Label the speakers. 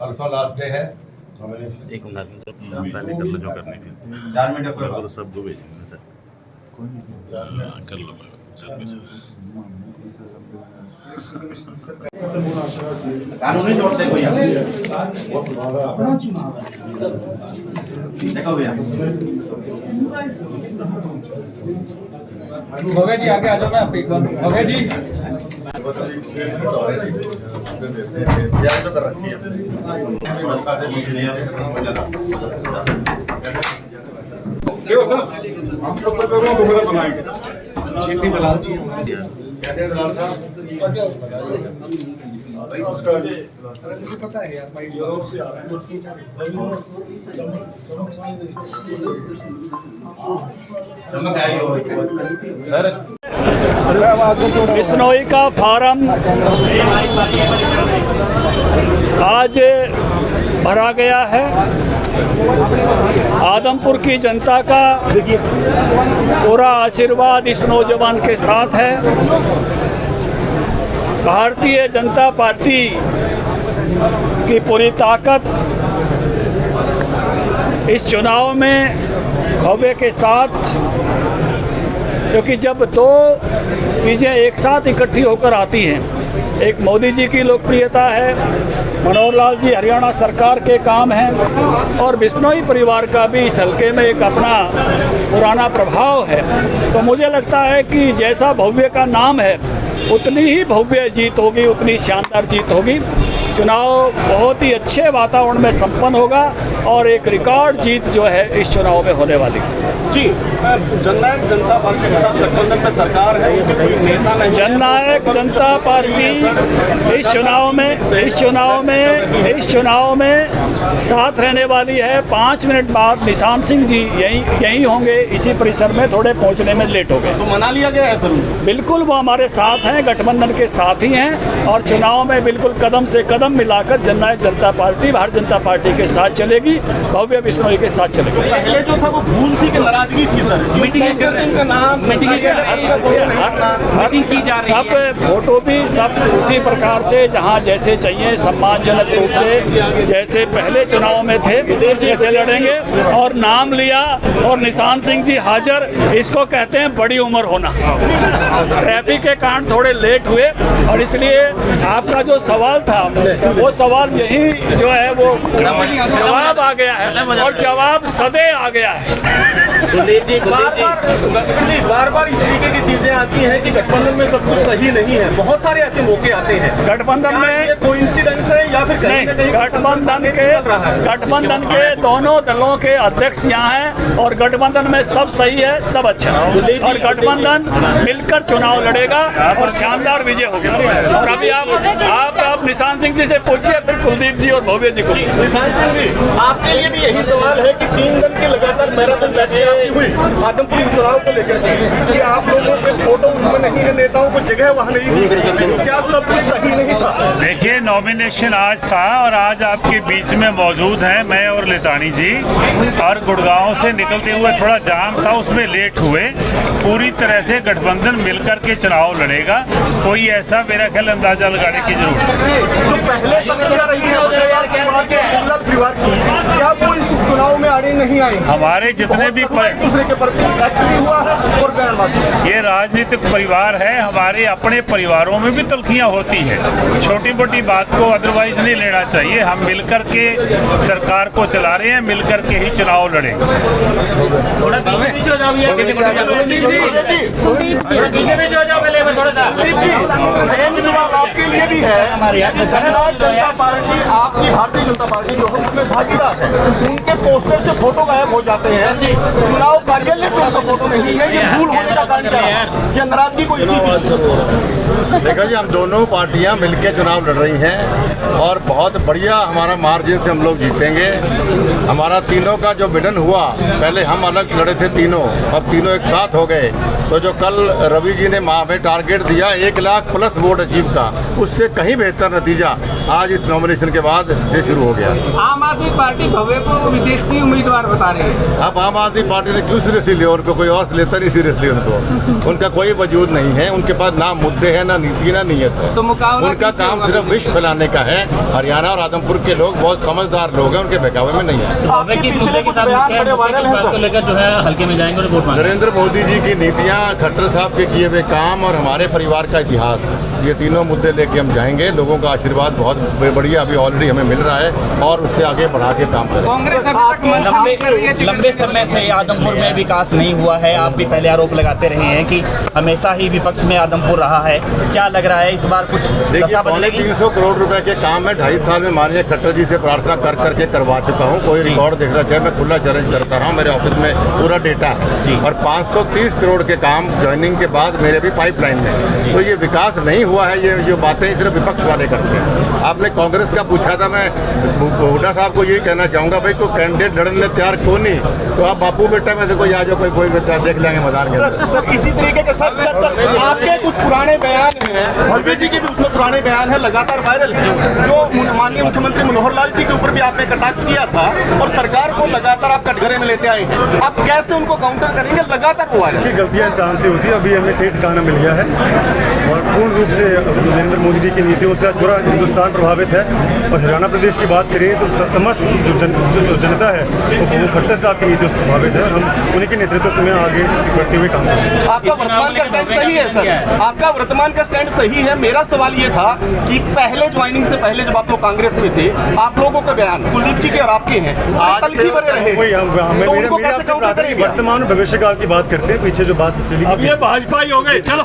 Speaker 1: परसों last day है।
Speaker 2: एक मिनट पहले कर लो जो करने के
Speaker 1: 4 मिनट
Speaker 2: तो सबको भेजेंगे सर कर लो
Speaker 1: कानूनी तौर पे कोई देखो भैया
Speaker 3: भव्य जी आगे आ जाओ ना आप एक बार। भव्य जी
Speaker 1: तो कर रखी है
Speaker 4: सर हम पत्रकारों दोबारा बनाएंगे।
Speaker 1: जेपी दलाल जी कहते हैं दलाल साहब
Speaker 3: पता है यार भाई से आ रहा
Speaker 1: है।
Speaker 5: बिश्नोई का फार्म आज भरा गया है। आदमपुर की जनता का पूरा आशीर्वाद इस नौजवान के साथ है। भारतीय जनता पार्टी की पूरी ताकत इस चुनाव में भव्य के साथ, क्योंकि जब दो चीज़ें एक साथ इकट्ठी होकर आती हैं, एक मोदी जी की लोकप्रियता है, मनोहर लाल जी हरियाणा सरकार के काम हैं, और बिश्नोई परिवार का भी इस हल्के में एक अपना पुराना प्रभाव है। तो मुझे लगता है कि जैसा भव्य का नाम है उतनी ही भव्य जीत होगी, उतनी शानदार जीत होगी। चुनाव बहुत ही अच्छे वातावरण में संपन्न होगा और एक रिकॉर्ड जीत जो है इस चुनाव में होने वाली
Speaker 4: जी। जननायक जनता पार्टी के साथ गठबंधन में सरकार है, कोई नेता नहीं।
Speaker 5: जननायक जनता पार्टी इस चुनाव में साथ रहने वाली है। 5 मिनट बाद निशान सिंह जी यहीं होंगे, इसी परिसर में, थोड़े पहुंचने में लेट हो गए।
Speaker 4: तो मना लिया गया है सर?
Speaker 5: बिल्कुल, वो हमारे साथ हैं, गठबंधन के साथ ही हैं, और चुनाव में बिल्कुल कदम से कदम मिलाकर जननायक जनता पार्टी भारतीय जनता पार्टी के साथ चलेगी, भव्य बिश्नोई के साथ चलेगी।
Speaker 4: पहले जो था वो भूल थी कि नाराजगी थी सर, मीटिंग का नाम मीटिंग की जा रही है।
Speaker 5: सब फोटो भी सब उसी प्रकार से, जहां जैसे चाहिए सम्मानजनक रूप से, जैसे पहले चुनाव में थे जैसे लड़ेंगे। और नाम लिया और निशान सिंह जी हाजिर, इसको कहते हैं बड़ी उम्र होना। ट्रैफिक के कारण थोड़े लेट हुए और इसलिए आपका जो सवाल था वो सवाल यही जो है वो जवाब आ गया है, और जवाब सदे आ गया है।
Speaker 4: बार बार इस तरीके की चीजें आती हैं कि गठबंधन में सब कुछ सही नहीं है, बहुत सारे ऐसे मौके आते हैं।
Speaker 5: गठबंधन में
Speaker 4: कोइंसिडेंस है या फिर कहीं ना कहीं
Speaker 5: गठबंधन के दोनों दलों के अध्यक्ष यहाँ हैं और गठबंधन में सब सही है, सब अच्छा है, और गठबंधन मिलकर चुनाव लड़ेगा और शानदार विजय होगी। और अभी आप निशान सिंह जी से पूछिए, फिर कुलदीप जी और भव्य जी को।
Speaker 4: निशान सिंह जी, आपके लिए भी यही सवाल है कि 3 दिन के लगातार मैराथन बैठकें आपकी हुई आदमपुर चुनाव को लेकर कि आप लोगों के फोटो उसमें नहीं है, नेताओं को जगह वहाँ नहीं थी, क्या सब कुछ सही नहीं था?
Speaker 6: देखिए, नॉमिनेशन आज था और आज आपके बीच में मौजूद हैं मैं और लेतानी जी, और गुड़गांव से निकलते हुए थोड़ा जाम था, उसमें लेट हुए। पूरी तरह से गठबंधन मिलकर के चुनाव लड़ेगा, कोई ऐसा मेरा ख्याल अंदाजा लगाने की जरूरत है।
Speaker 4: जो पहले तंत्रियां रही है परिवार की, क्या वो इस चुनाव में आड़े नहीं आए?
Speaker 6: हमारे जितने भी
Speaker 4: दूसरे के प्रति हुआ है और बयानबाजी,
Speaker 6: ये राजनीतिक परिवार है, हमारे अपने परिवारों में भी तल्खियां होती है। छोटी मोटी बात को अदरवाइज नहीं लेना चाहिए। हम मिलकर के सरकार को चला रहे हैं, मिलकर के ही चुनाव लड़ेंगे।
Speaker 5: थोड़ा पीछे हो जाओ,
Speaker 4: आपके लिए भी है। जननायक जनता पार्टी, आपकी भारतीय जनता पार्टी जो है उसमें भागीदार है, उनके पोस्टर से फोटो गायब हो जाते हैं। चुनाव कार्यालय में उनका फोटो नहीं है, ये भूल होने का कारण क्या है? ये नाराजगी कोई
Speaker 1: देखो जी, हम दोनों पार्टियां मिलकर चुनाव लड़ रही हैं और बहुत बढ़िया हमारा मार्जिन से हम लोग जीतेंगे। हमारा तीनों का जो विडन हुआ, पहले हम अलग लड़े थे तीनों, अब तीनों एक साथ हो गए। तो जो कल रवि जी ने हमें टारगेट दिया 1 लाख प्लस वोट अचीव का, उससे कहीं बेहतर नतीजा आज इस नॉमिनेशन के बाद से शुरू हो गया।
Speaker 7: आम आदमी पार्टी भव्य को विदेशी उम्मीदवार बता रही है।
Speaker 1: अब आम आदमी पार्टी ने क्यों सीरियसली लिया? और कोई और लेता नहीं सीरियसली उनको। उनका कोई वजूद नहीं है, उनके पास ना मुद्दे हैं, ना नीति, ना नीयत है।
Speaker 7: तो मुकाबला
Speaker 1: उनका काम सिर्फ विष फैलाने का है। हरियाणा और आदमपुर के लोग बहुत समझदार लोग हैं, उनके बहकावे में नहीं है।
Speaker 4: आपके पिछले कुछ बयान बड़े वायरल हैं सर।
Speaker 2: लेकर जो है हल्के में जाएंगे और वोट मांगेंगे।
Speaker 1: नरेंद्र मोदी जी की नीतियां, खट्टर साहब के किए हुए काम और हमारे परिवार का इतिहास, ये तीनों मुद्दे लेके हम जाएंगे। लोगों का आशीर्वाद बहुत बढ़िया अभी ऑलरेडी हमें मिल रहा है और उससे आगे बढ़ा के काम करेंगे।
Speaker 7: कांग्रेस अभी तक मंथन कर रही है।
Speaker 2: लंबे समय से आदमपुर में विकास नहीं हुआ है। आप भी पहले आरोप लगाते रहे हैं कि हमेशा ही विपक्ष में आदमपुर रहा है। क्या लग रहा है इस बार कुछ
Speaker 1: देखिए,
Speaker 2: दशा
Speaker 1: पौने
Speaker 2: बदलेगी?
Speaker 1: 300 करोड़ रुपए के काम में 2.5 साल में माननीय खट्टर जी से प्रार्थना कर करके करवा चुका हूँ। कोई रिकॉर्ड देख रहा है, मैं खुला चैलेंज करता रहा हूँ। मेरे ऑफिस में पूरा डेटा है और 530 करोड़ के काम ज्वाइनिंग के बाद मेरे भी पाइपलाइन में। तो ये विकास नहीं हुआ है, ये जो बातें सिर्फ विपक्ष वाले करते हैं। आपने कांग्रेस का पूछा था, मैं हुड्डा साहब को यही कहना चाहूँगा, भाई कोई कैंडिडेट लड़ने तैयार क्यों नहीं? तो आप बापू बेटा में से कोई आ जाओ, कोई बेटा देख लेंगे मैदान के।
Speaker 4: सर इसी तरीके के सर आपके कुछ पुराने बयान हैं, भव्य जी के भी उसमें पुराने बयान है लगातार वायरल, जो माननीय मुख्यमंत्री मनोहर लाल जी के ऊपर भी आपने कटाक्ष किया था और सरकार को लगातार आप कटघरे में लेते आए हैं। आप कैसे उनको काउंटर करेंगे? लगातार हुआ है।
Speaker 8: गलतियां इंसान से होती है। अभी हमें सही ठिकाना मिल गया है और पूर्ण रूप से नरेंद्र मोदी जी की नीतियों से आज पूरा हिंदुस्तान प्रभावित है। और हरियाणा प्रदेश की बात करें तो समस्त जो जनता है वो खट्टर साहब की नीतियों से प्रभावित है। हम उन्हीं के नेतृत्व में आगे बढ़ते हुए काम करेंगे।
Speaker 4: आपका वर्तमान का स्टैंड सही है सर, आपका वर्तमान का स्टैंड सही है। मेरा सवाल ये था कि पहले ज्वाइनिंग से पहले जब आप लोग कांग्रेस में थे, आप लोगों के बयान कुलदीप जी के और आपके हैं, आज तलखी भरे रहे, तो उनको कैसे काउंटर करेंगे?
Speaker 8: वर्तमान और भविष्य काल की बात करते हैं, पीछे जो बात चली
Speaker 5: अब ये भाजपा ही हो गए। चलो